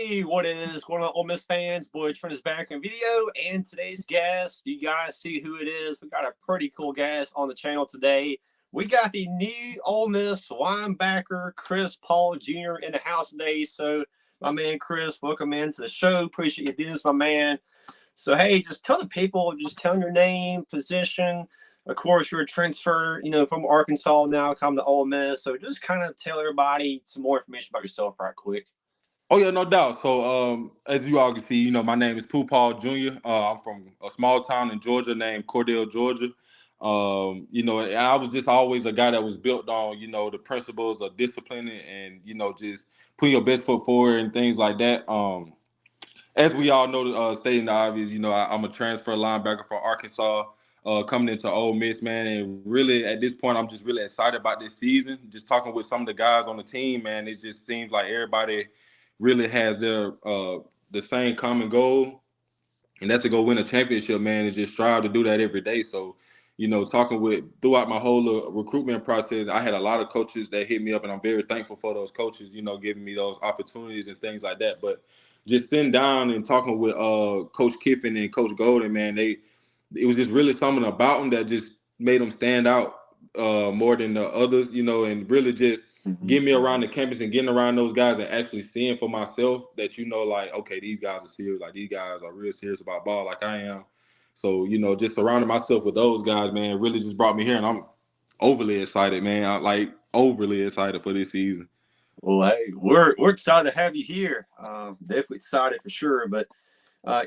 Hey, what is going on, Ole Miss fans? Boy, Trent is back in video, and today's guest, you guys see who it is. We got a pretty cool guest on the channel today. We got the new Ole Miss linebacker, Chris Paul Jr. in the house today. So, my man Chris, welcome into the show. Appreciate you doing this, my man. So, hey, just tell the people, just tell them your name, position. Of course, you're a transfer, from Arkansas now, come to Ole Miss. So, just kind of tell everybody some more information about yourself right quick. Oh yeah, no doubt. So as you all can see, my name is Pooh Jr. I'm from a small town in Georgia named Cordell, Georgia. And I was just always a guy that was built on, the principles of discipline and, just putting your best foot forward and things like that. As we all know, stating the obvious, I'm a transfer linebacker from Arkansas, coming into Ole Miss, man. And really, at this point, I'm just really excited about this season. Just talking with some of the guys on the team, man, it just seems like everybody really has the same common goal, and that's to go win a championship, man, and just strive to do that every day. So, talking with throughout my whole recruitment process, I had a lot of coaches that hit me up, and I'm very thankful for those coaches, giving me those opportunities and things like that. But just sitting down and talking with Coach Kiffin and Coach Golden, man, it was just really something about them that just made them stand out more than the others, and really just getting me around the campus and getting around those guys and actually seeing for myself that, like, okay, these guys are serious. Like, these guys are real serious about ball like I am. So, just surrounding myself with those guys, man, really just brought me here. And I'm overly excited, man. Overly excited for this season. Well, hey, we're excited to have you here. Definitely excited for sure. But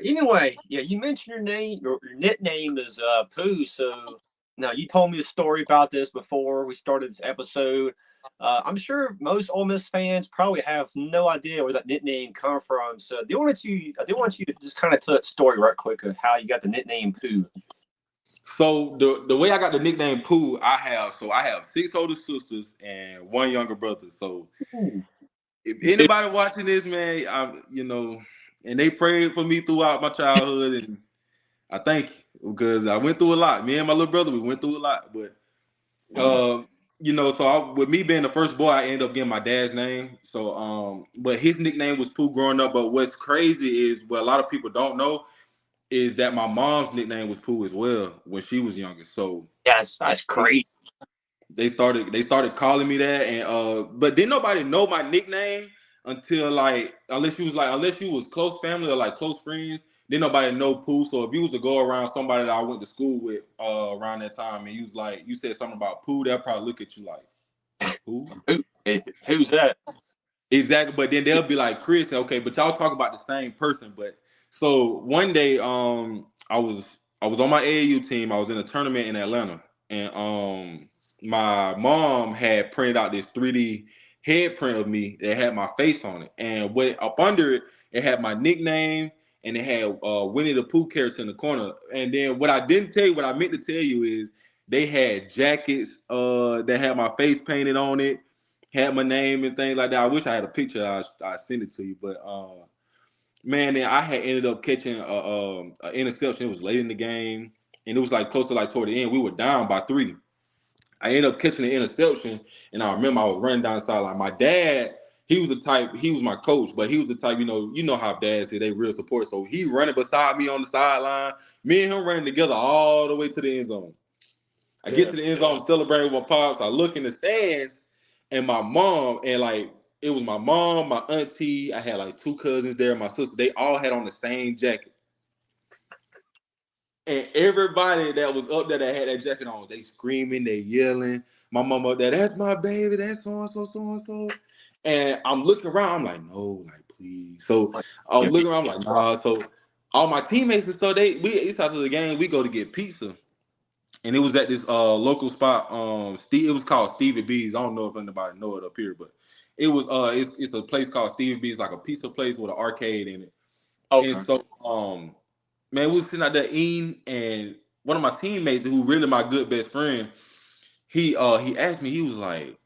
anyway, yeah, you mentioned your name. Your nickname is Pooh. So now you told me a story about this before we started this episode. I'm sure most Ole Miss fans probably have no idea where that nickname come from. So I do want you to just kind of tell that story right quick of how you got the nickname Pooh. So the way I got the nickname Pooh, I have 6 older sisters and 1 younger brother. So if anybody watching this, man, and they prayed for me throughout my childhood, and I thank you because I went through a lot. Me and my little brother, we went through a lot, but with me being the first boy, I ended up getting my dad's name. So, but his nickname was Pooh growing up. But what's crazy is what a lot of people don't know is that my mom's nickname was Pooh as well when she was younger. So yes, that's great. They started calling me that, and but didn't nobody know my nickname until unless you was close family or like close friends, didn't nobody know Pooh. So if you was to go around somebody that I went to school with around that time, and you said something about Pooh, they'll probably look at you like, who? Who's that? Exactly, but then they'll be like, Chris, okay, but y'all talk about the same person. But so one day, I was on my AAU team. I was in a tournament in Atlanta, and my mom had printed out this 3D head print of me that had my face on it, and what up under it, it had my nickname, and it had Winnie the Pooh character in the corner. And then what I didn't tell you, what I meant to tell you is they had jackets that had my face painted on it, had my name and things like that. I wish I had a picture. I send it to you, but man, then I had ended up catching an interception. It was late in the game, and it was like close to like toward the end. We were down by 3. I ended up catching the interception, and I remember I was running down the sideline. My dad, he was the type. He was my coach, but he was the type. You know how dads say they real support. So he running beside me on the sideline. Me and him running together all the way to the end zone. I get to the end zone celebrating with my pops. I look in the stands, and my mom, and it was my mom, my auntie. I had like 2 cousins there, my sister. They all had on the same jacket. And everybody that was up there that had that jacket on, they screaming, they yelling. My mom up there, that's my baby, that's so-and-so, so-and-so. And I'm looking around, I'm like, no, like, please. So I was looking around, I'm like, nah. So all my teammates and stuff, we after the game, we go to get pizza. And it was at this local spot. It was called Stevie B's. I don't know if anybody know it up here, but it was it's a place called Stevie B's, like a pizza place with an arcade in it. Okay. And so man, we was sitting out there eating, and one of my teammates, who really my good best friend, he asked me, he was like,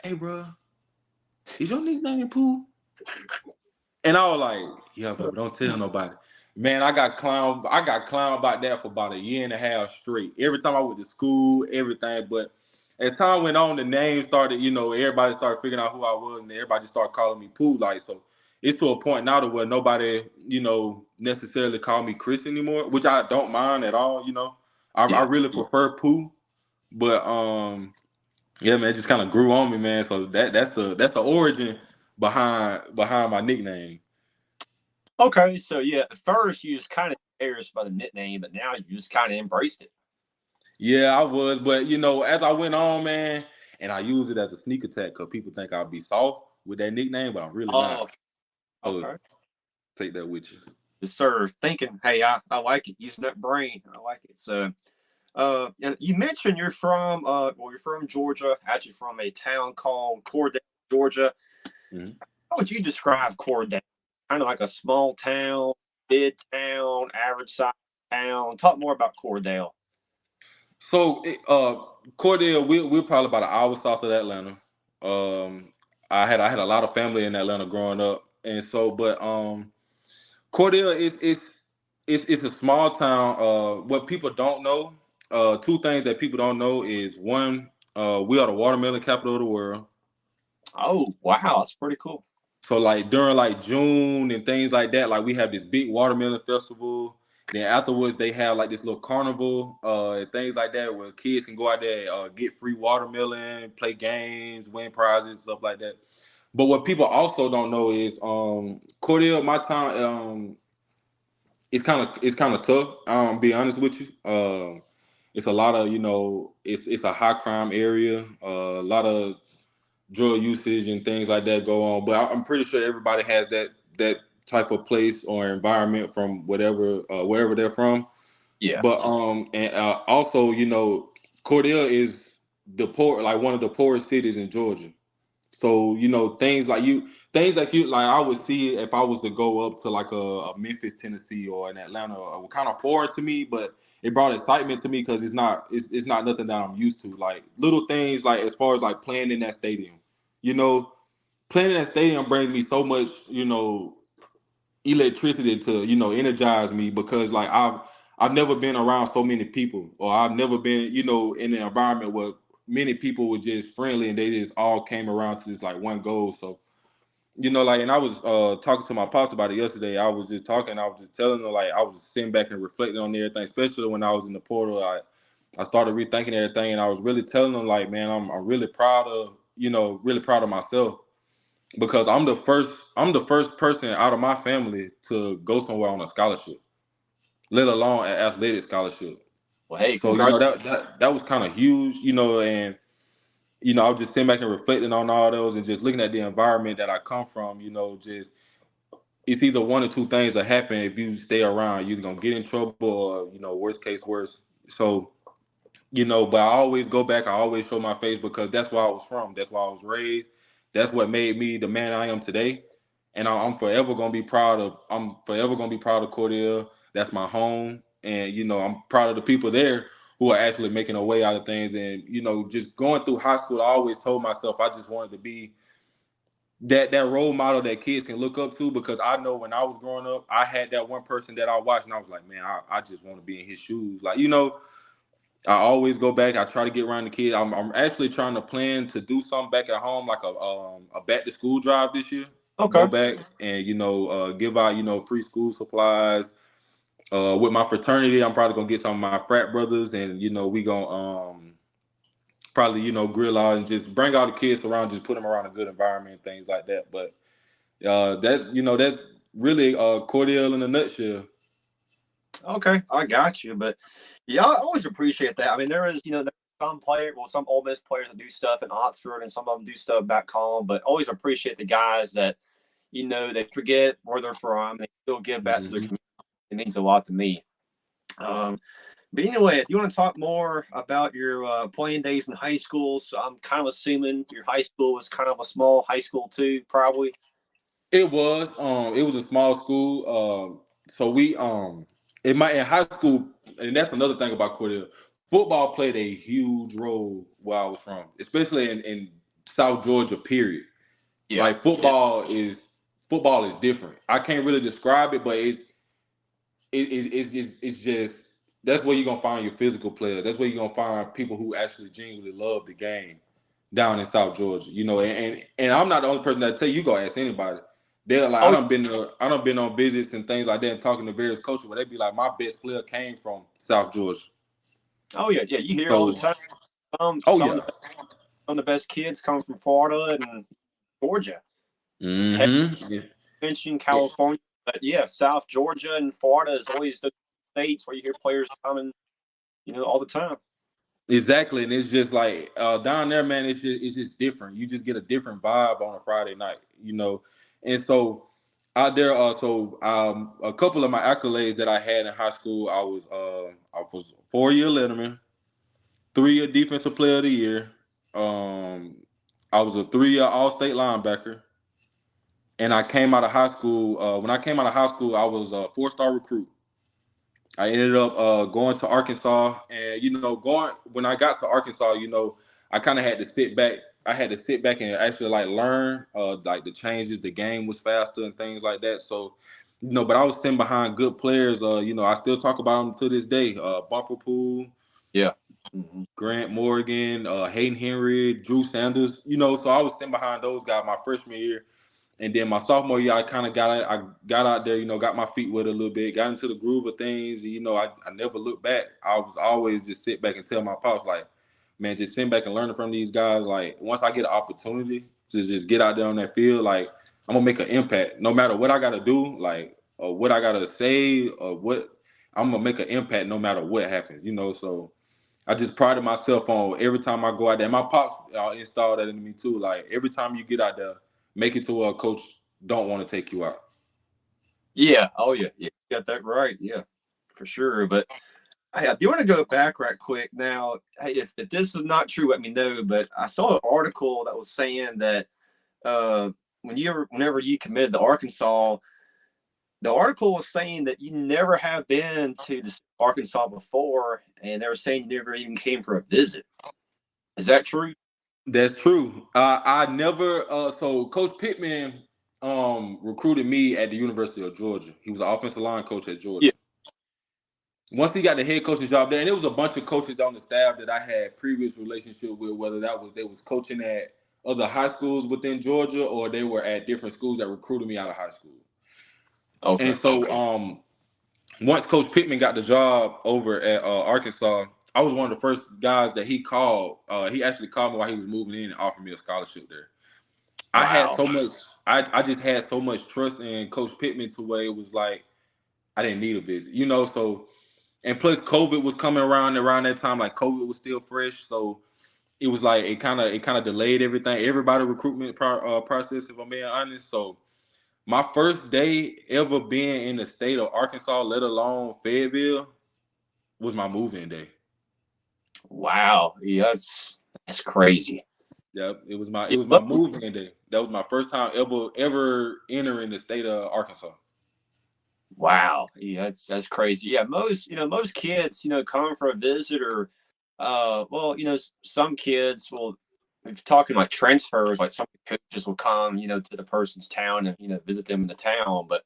"Hey, bro, is your nickname Pooh?" And I was like, "Yeah, but don't tell nobody." Man, I got clowned about that for about 1.5 years straight. Every time I went to school, everything. But as time went on, the name started, everybody started figuring out who I was, and everybody started calling me Pooh. So it's to a point now to where nobody, necessarily call me Chris anymore, which I don't mind at all. I Yeah. really prefer Pooh, but yeah, man, it just kind of grew on me, man. So that's the origin behind my nickname. Okay, so yeah, at first you was kind of embarrassed by the nickname, but now you just kind of embraced it. Yeah, I was, but as I went on, man, and I use it as a sneak attack because people think I'll be soft with that nickname, but I'm really Oh, not. So okay. take that with you. Yes, sir. Thinking, hey, I like it. Using that brain, I like it. So, you mentioned you're from Georgia. Actually, from a town called Cordell, Georgia. Mhm. How would you describe Cordell? Kind of like a small town, mid town, average size town. Talk more about Cordell. So, Cordell, we're probably about an hour south of Atlanta. Um, I had a lot of family in Atlanta growing up, and so, but Cordell is a small town. What people don't know, two things that people don't know is one, we are the watermelon capital of the world. Oh, wow, that's pretty cool. So like during like June and things like that, like we have this big watermelon festival. Then afterwards they have like this little carnival, and things like that where kids can go out there, get free watermelon, play games, win prizes, stuff like that. But what people also don't know is Cordell, my town, it's kind of tough. Be honest with you. It's a lot of it's a high crime area. A lot of drug usage and things like that go on. But I'm pretty sure everybody has that type of place or environment from whatever wherever they're from. Yeah. But and also Cordell is the poor like one of the poorest cities in Georgia. So things like you like I would see if I was to go up to like a Memphis, Tennessee, or in Atlanta, were kind of foreign to me, but it brought excitement to me because it's not nothing that I'm used to. Like little things like as far as like playing in that stadium, you know, playing in that stadium brings me so much, electricity to energize me because like I've never been around so many people, or I've never been in an environment where many people were just friendly and they just all came around to this like one goal. So like, and I was talking to my pops about it yesterday. I was just talking, I was just telling them, like, I was sitting back and reflecting on everything, especially when I was in the portal. I started rethinking everything, and I was really telling them, like, man, I'm really proud of really proud of myself because I'm the first person out of my family to go somewhere on a scholarship, let alone an athletic scholarship. Well, hey, So congrats. that was kind of huge, and I was just sitting back and reflecting on all those and just looking at the environment that I come from. Just it's either one or two things that happen if you stay around. You're gonna get in trouble, or worst case worse. So but I always go back. I always show my face because that's where I was from. That's where I was raised. That's what made me the man I am today. And I'm forever gonna be proud of. I'm forever gonna be proud of Cordell. That's my home, and I'm proud of the people there who are actually making a way out of things. And just going through high school, I always told myself I just wanted to be that role model that kids can look up to, because I know when I was growing up, I had that one person that I watched, and I was like, man, I just want to be in his shoes. Like I always go back. I try to get around the kids. I'm actually trying to plan to do something back at home, like a back to school drive this year. Go Okay. back and give out free school supplies. With my fraternity, I'm probably gonna get some of my frat brothers, and we gonna probably grill out and just bring all the kids around, just put them around a good environment and things like that. But that's really Cordell in a nutshell. Okay, I got you. But yeah, I always appreciate that. I mean, there's some Ole Miss players that do stuff in Oxford, and some of them do stuff back home. But always appreciate the guys that they forget where they're from. They still give back to the Mhm. community. It means a lot to me. Um, but anyway, do you want to talk more about your playing days in high school? So I'm kind of assuming your high school was kind of a small high school too, probably. It was a small school. So we in high school, and that's another thing about Cordell. Football played a huge role where I was from, especially in South Georgia. Period. Yeah. Like football is different. I can't really describe it, but it's just that's where you're gonna find your physical players. That's where you're gonna find people who actually genuinely love the game down in South Georgia. And I'm not the only person that tell you. You go ask anybody. They're like, Oh, I done been on visits and things like that and talking to various coaches where they be like, my best player came from South Georgia. oh yeah, yeah. You hear all the So, time. oh yeah. Some of the best kids come from Florida and Georgia, Texas, Mm-hmm. mentioned Yeah. California, but yeah, South Georgia and Florida is always the states where you hear players coming, all the time. Exactly, and it's just like down there, man. It's just different. You just get a different vibe on a Friday night, And so out there, a couple of my accolades that I had in high school, I was 4-year letterman, 3-year defensive player of the year. Um, I was a 3-year All State linebacker, and I came out of high school. When I came out of high school, I was a 4-star recruit. I ended up going to Arkansas, and going when I got to Arkansas, I kind of had to sit back. I had to sit back and actually like learn like the changes. The game was faster and things like that. So, but I was sitting behind good players. I still talk about them to this day. Bumper Pooh, Yeah. Mm-hmm. Grant Morgan, Hayden Henry, Drew Sanders. So I was sitting behind those guys my freshman year. And then my sophomore year, I kind of got out there, got my feet wet a little bit, got into the groove of things. I never looked back. I was always just sit back and tell my pops, like, man, just sitting back and learning from these guys. Like, once I get an opportunity to just get out there on that field, like, I'm gonna make an impact. No matter what I gotta do, like, or what I gotta say, or what, I'm gonna make an impact no matter what happens. So I just prided myself on every time I go out there. And my pops installed that into me too. Like, every time you get out there, make it to where a coach don't want to take you out. Yeah. Oh yeah. Yeah. You got that right. Yeah, for sure. But hey, I do want to go back right quick. Now, hey, if this is not true, let me know. But I saw an article that was saying that uh, whenever you committed to Arkansas, the article was saying that you never have been to Arkansas before, and they were saying you never even came for a visit. Is that true? That's true. I never. So Coach Pittman recruited me at the University of Georgia. He was an offensive line coach at Yeah. Georgia. Once he got the head coach's job there, and it was a bunch of coaches on the staff that I had previous relationship with, whether that was they was coaching at other high schools within Georgia or they were at different schools that recruited me out of high school. Okay. And so once Coach Pittman got the job over at Arkansas, I was one of the first guys that he called. He actually called me while he was moving in and offered me a scholarship there. I had Wow. so much. I just had so much trust in Coach Pittman to where it was like I didn't need a visit, So, and plus COVID was coming around that time. Like COVID was still fresh, so it was like it kind of delayed everything. Everybody recruitment process, if I'm being honest. So my first day ever being in the state of Arkansas, let alone Fayetteville, was my move-in day. Wow. Yeah, that's crazy. Yep, it Yeah, was my move-in day. That was my first time ever entering the state of Arkansas. wow. Yeah, that's crazy. Yeah, most kids, come for a visit or well, some kids will if you're talking like transfers, like some coaches will come, to the person's town and, visit them in the town. But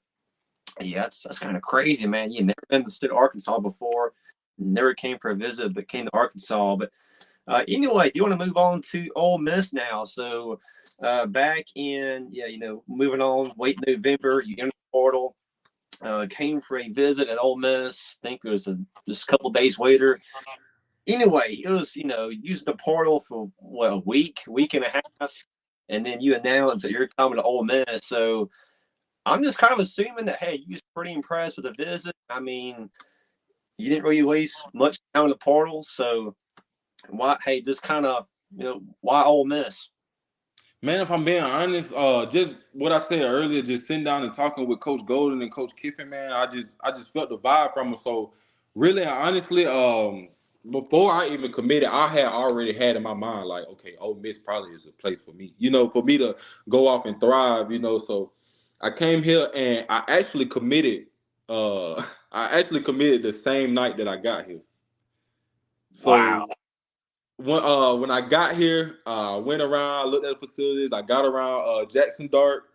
yeah, that's kind of crazy, man. You never been to the state of Arkansas before, never came for a visit, but came to Arkansas. But anyway, do you want to move on to Ole Miss now? So back in, yeah, moving on, late November, you entered the portal, came for a visit at Ole Miss. I think it was just a couple days later. Anyway, it was, using the portal for what, a week and a half, and then you announce that you're coming to Ole Miss. So I'm just kind of assuming that, hey, you was pretty impressed with the visit. I mean, you didn't really waste much time in the portal, so why? Hey, just kind of, why Ole Miss? Man, if I'm being honest, just what I said earlier, just sitting down and talking with Coach Golden and Coach Kiffin, man, I just felt the vibe from them. So really, honestly, before I even committed, I had already had in my mind like, okay, Ole Miss probably is a place for me, for me to go off and thrive, So I came here and I actually committed. I actually committed the same night that I got here. Wow. So when I got here, I went around, looked at the facilities. I got around Jackson Dart.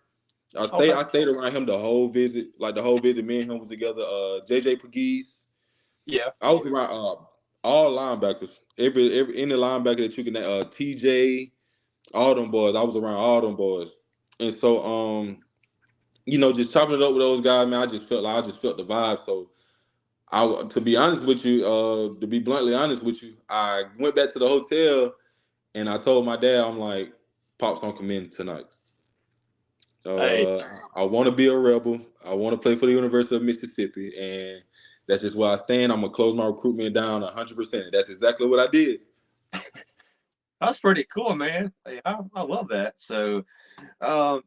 Okay. I stayed around him the whole visit. Like the whole visit, me and him was together. JJ Pegues. Yeah. I was around all linebackers. Every any linebacker that you can TJ, all them boys. I was around all them boys. And so just chopping it up with those guys, man, I just felt the vibe. So to be honest with you, to be bluntly honest with you, I went back to the hotel and I told my dad, I'm like, Pops don't come in tonight. Hey, I want to be a Rebel. I want to play for the University of Mississippi, and that's just where I stand. I'm gonna close my recruitment down 100%. That's exactly what I did. that's pretty cool, man. Hey, I love that. So, um,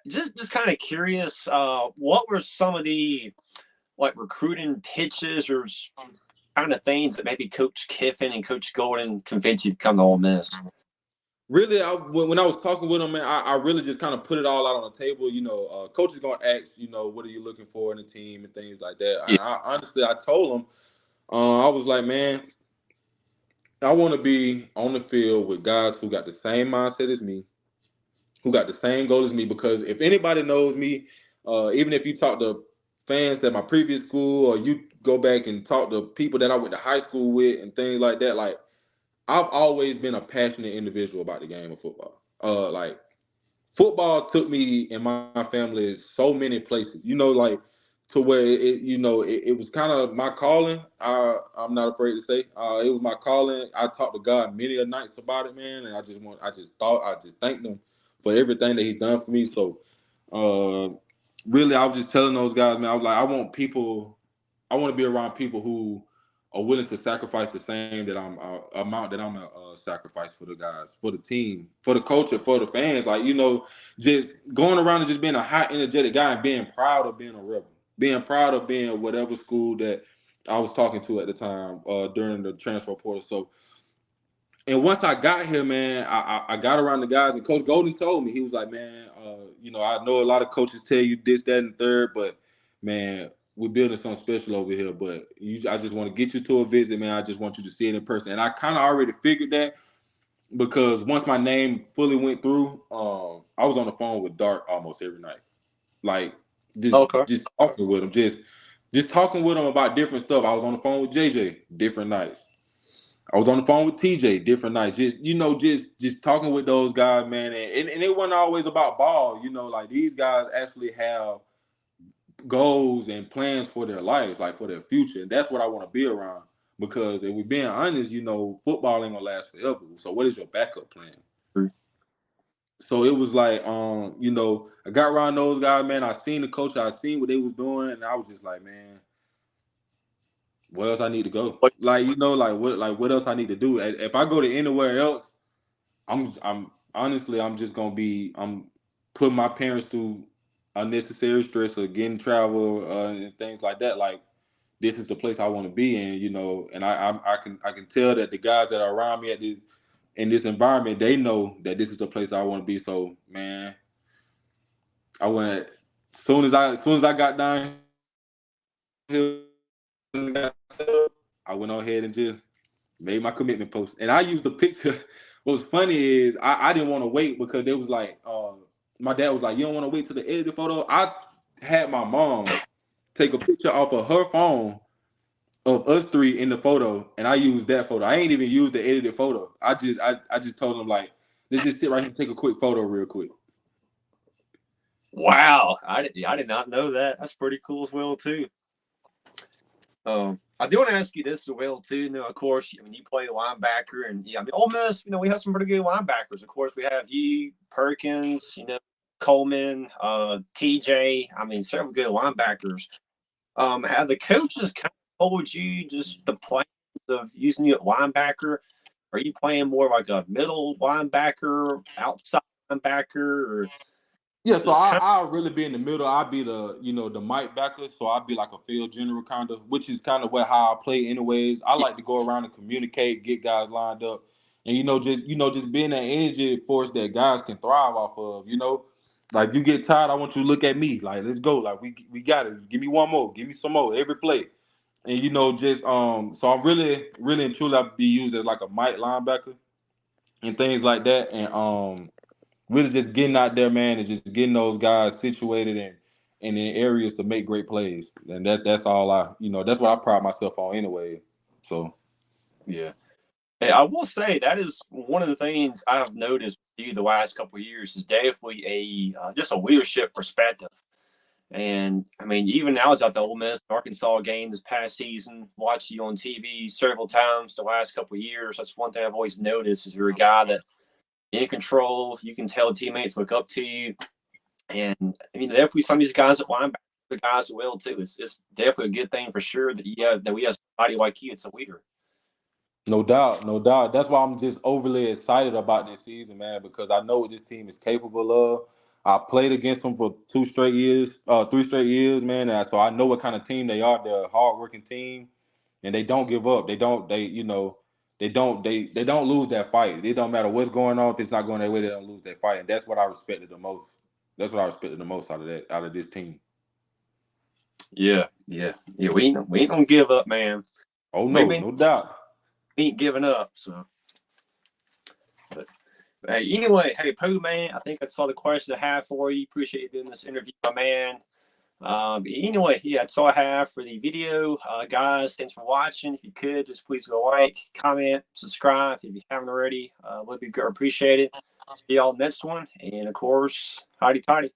just kind of curious, what were some of the like recruiting pitches or kind of things that maybe Coach Kiffin and Coach Golden convinced you to come to Ole Miss? Really, when I was talking with him, man, I really just kind of put it all out on the table. Coach is gonna ask, what are you looking for in a team and things like that. Yeah. And I told him, I was like, man, I want to be on the field with guys who got the same mindset as me, who got the same goal as me. Because if anybody knows me, even if you talk to fans at my previous school, or you go back and talk to people that I went to high school with and things like that, like I've always been a passionate individual about the game of football. Like football took me and my family so many places, like to where it was kind of my calling. I'm not afraid to say it was my calling. I talked to God many a nights about it, man, and I just thanked him for everything that he's done for me. So really, I was just telling those guys, man, I was like, I want to be around people who are willing to sacrifice the same that amount that I'm gonna sacrifice for the guys, for the team, for the culture, for the fans. Like, just going around and just being a high energetic guy and being proud of being a Rebel, being proud of being whatever school that I was talking to at the time during the transfer portal. So, and once I got here, man, I got around the guys, and Coach Golden told me, he was like, man, I know a lot of coaches tell you this, that, and the third, but man, we're building something special over here. But I just want to get you to a visit, man. I just want you to see it in person. And I kind of already figured that, because once my name fully went through, I was on the phone with Dart almost every night, like just Okay. just talking with him, just talking with him about different stuff. I was on the phone with JJ different nights. I was on the phone with TJ different nights, just talking with those guys, man. And it wasn't always about ball, like these guys actually have goals and plans for their lives, like for their future. And that's what I want to be around. Because if we're being honest, football ain't gonna last forever. So what is your backup plan? So it was like, I got around those guys, man. I seen the coach, I seen what they was doing, and I was just like, man, where else I need to go? Like, what else I need to do? If I go to anywhere else, I'm honestly, I'm putting my parents through unnecessary stress of getting travel and things like that. Like, this is the place I want to be in, and I can tell that the guys that are around me in this environment, they know that this is the place I want to be. So, man, I went as soon as I got down here, I went on ahead and just made my commitment post. And I used the picture. What was funny is I didn't want to wait, because they was like, my dad was like, you don't want to wait till the edited photo? I had my mom take a picture off of her phone of us three in the photo, and I used that photo. I ain't even used the edited photo. I just told them, like, let's just sit right here and take a quick photo real quick. Wow, I did not know that. That's pretty cool as well too. I do want to ask you this as well too. Of course, you play linebacker, and Ole Miss. We have some pretty good linebackers. Of course, we have you, Perkins. Coleman, TJ. Several good linebackers. Have the coaches kind of told you just the plans of using you at linebacker? Are you playing more like a middle linebacker, outside linebacker, or Yeah, so just kind I'll really be in the middle. I'll be the Mike backer, so I'll be like a field general kind of, which is kind of how I play anyways. I of like to go around and communicate, get guys lined up, and just being that energy force that guys can thrive off of. Like, you get tired, I want you to look at me, like, let's go, like we got it. Give me one more, give me some more every play, and just so I'm really, really and truly, I be used as like a Mike linebacker and things like that, and really just getting out there, man, and just getting those guys situated and in areas to make great plays. And that's all that's what I pride myself on anyway. So yeah. Hey, I will say that is one of the things I've noticed with you the last couple of years is definitely a just a leadership perspective. And I mean, even I was at the Ole Miss Arkansas game this past season, watched you on TV several times the last couple of years. That's one thing I've always noticed is you're a guy that in control. You can tell teammates look up to you. And I mean, definitely some of these guys at linebacker, the guys as well too. It's definitely a good thing for sure that we have somebody like you. It's a leader. No doubt, no doubt. That's why I'm just overly excited about this season, man, because I know what this team is capable of. I played against them for 3 straight years, man. And so I know what kind of team they are. They're a hardworking team, and they don't give up. They don't lose that fight. It don't matter what's going on. If it's not going their way, they don't lose that fight. And that's what I respected the most. That's what I respected the most out of this team. Yeah. We ain't gonna give up, man. Oh no, no doubt. We ain't giving up. So, but hey, anyway, hey Pooh, man, I think that's all the questions I have for you. Appreciate you doing this interview, my man. Anyway, yeah, that's all I have for the video. Guys, thanks for watching. If you could, just please go like, comment, subscribe if you haven't already. Would be appreciated. See y'all next one. And of course, howdy tighty.